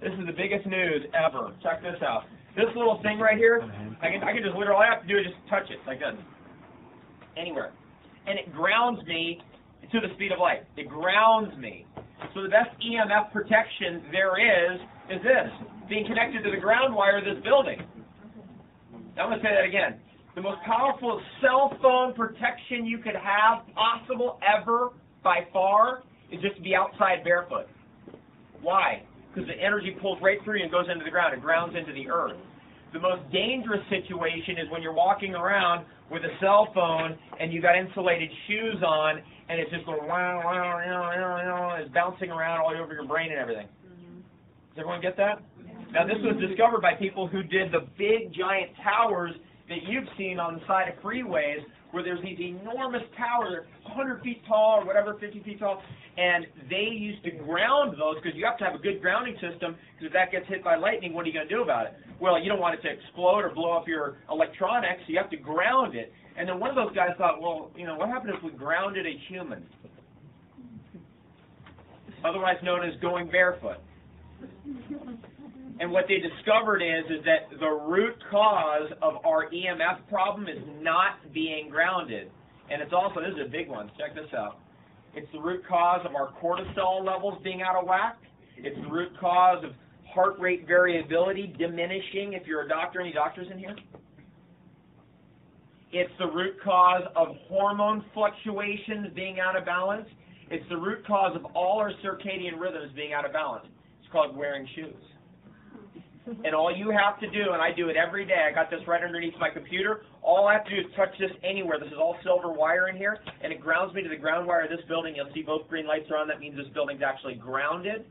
This is the biggest news ever. Check this out. This little thing right here, I can just literally, all I have to do is just touch it like this. Anywhere. And it grounds me to the speed of light. It grounds me. So the best EMF protection there is this, being connected to the ground wire of this building. Now I'm going to say that again. The most powerful cell phone protection you could have possible ever, by far, is just to be outside barefoot. Why? Because the energy pulls right through you and goes into the ground. It grounds into the earth. The most dangerous situation is when you're walking around with a cell phone and you got insulated shoes on and it's just going wow, wow, wow, it's bouncing around all over your brain and everything. Does everyone get that? Now this was discovered by people who did the big giant towers that you've seen on the side of freeways, where there's these enormous towers, 100 feet tall or whatever, 50 feet tall, and they used to ground those because you have to have a good grounding system, because if that gets hit by lightning, what are you going to do about it? Well, you don't want it to explode or blow up your electronics, so you have to ground it. And then one of those guys thought, well, you know, what happened if we grounded a human? Otherwise known as going barefoot. And what they discovered is that the root cause of our EMF problem is not being grounded. And it's also, this is a big one, check this out. It's the root cause of our cortisol levels being out of whack. It's the root cause of heart rate variability diminishing, if you're a doctor. Any doctors in here? It's the root cause of hormone fluctuations being out of balance. It's the root cause of all our circadian rhythms being out of balance. It's called wearing shoes. And all you have to do, and I do it every day, I got this right underneath my computer, all I have to do is touch this anywhere. This is all silver wire in here, and it grounds me to the ground wire of this building. You'll see both green lights are on. That means this building's actually grounded,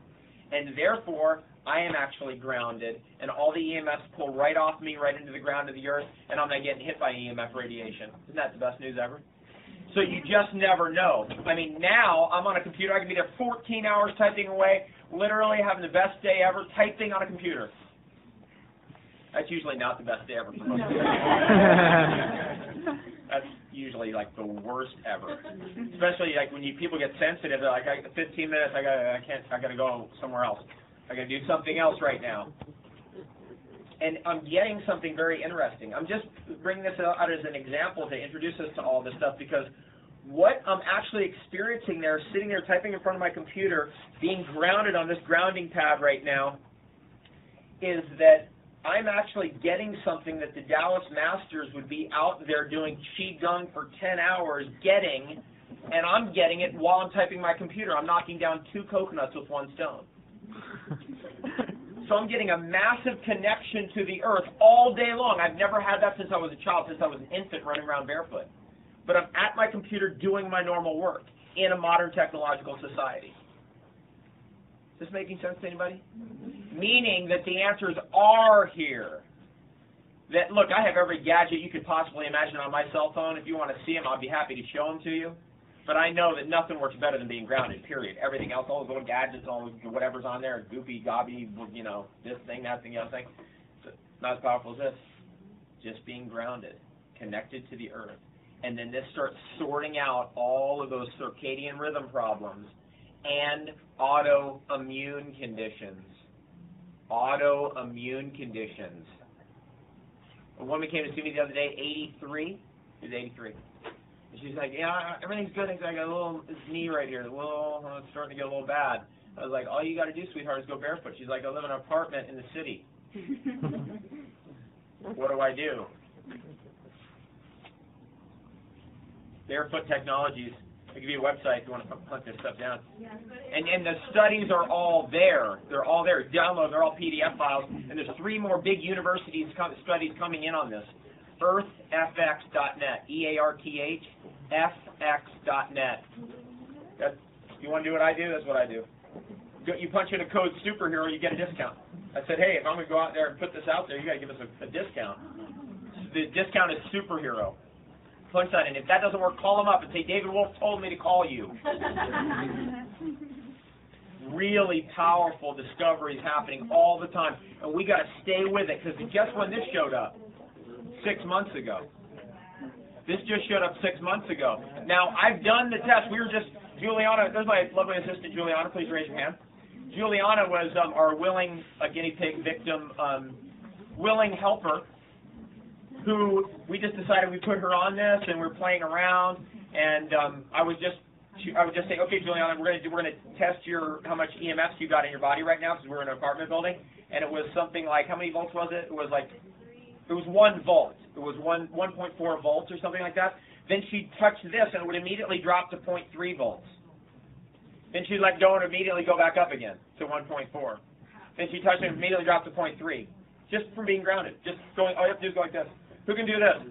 and therefore I am actually grounded, and all the EMFs pull right off me, right into the ground of the earth, and I'm not getting hit by EMF radiation. Isn't that the best news ever? So you just never know. I mean, now I'm on a computer. I can be there 14 hours typing away, literally having the best day ever typing on a computer. That's usually not the best day ever for most people. That's usually like the worst ever. Especially like when people get sensitive. They're like, 15 minutes. I gotta go somewhere else. I gotta do something else right now. And I'm getting something very interesting. I'm just bringing this out as an example to introduce us to all this stuff, because what I'm actually experiencing there, sitting there typing in front of my computer, being grounded on this grounding pad right now, is that I'm actually getting something that the Dallas Masters would be out there doing Qigong for 10 hours getting, and I'm getting it while I'm typing my computer. I'm knocking down 2 coconuts with 1 stone. So I'm getting a massive connection to the earth all day long. I've never had that since I was a child, since I was an infant running around barefoot. But I'm at my computer doing my normal work in a modern technological society. Is this making sense to anybody? Meaning that the answers are here. That, look, I have every gadget you could possibly imagine on my cell phone. If you want to see them, I'll be happy to show them to you. But I know that nothing works better than being grounded, period. Everything else, all those little gadgets, all whatever's on there, goopy, gobby, you know, this thing, that thing, the other thing, it's not as powerful as this. Just being grounded, connected to the earth. And then this starts sorting out all of those circadian rhythm problems and autoimmune conditions. Autoimmune conditions. A woman came to see me the other day, 83. She's 83. And she's like, yeah, everything's good. I got a little knee right here. It's starting to get a little bad. I was like, all you got to do, sweetheart, is go barefoot. She's like, I live in an apartment in the city. What do I do? Barefoot Technologies. I'll give you a website if you want to hunt this stuff down. And the studies are all there. They're all there. Download. They're all PDF files. And there's 3 more big universities studies coming in on this. EarthFX.net. EARTHFX.net. You want to do what I do? That's what I do. You punch in a code superhero, you get a discount. I said, hey, if I'm going to go out there and put this out there, you got to give us a discount. The discount is superhero. Punch that in. If that doesn't work, call them up and say, David Wolf told me to call you. Really powerful discoveries happening all the time. And we got to stay with it, because guess when this showed up? 6 months ago. This just showed up 6 months ago. Now, I've done the test. We were just, Juliana, there's my lovely assistant, Juliana. Please raise your hand. Juliana was our willing guinea pig victim, willing helper, who we just decided we put her on this, and we're playing around, and I would just say, okay, Juliana, we're gonna test how much EMFs you got in your body right now, because we're in an apartment building, and it was something like, how many volts was it? It was 1 volt. It was 1.4 volts or something like that. Then she'd touch this, and it would immediately drop to 0.3 volts. Then she'd let go and immediately go back up again to 1.4. Then she'd touch it and immediately drop to 0.3, just from being grounded. Just going, all you have to do is go like this. Who can do this?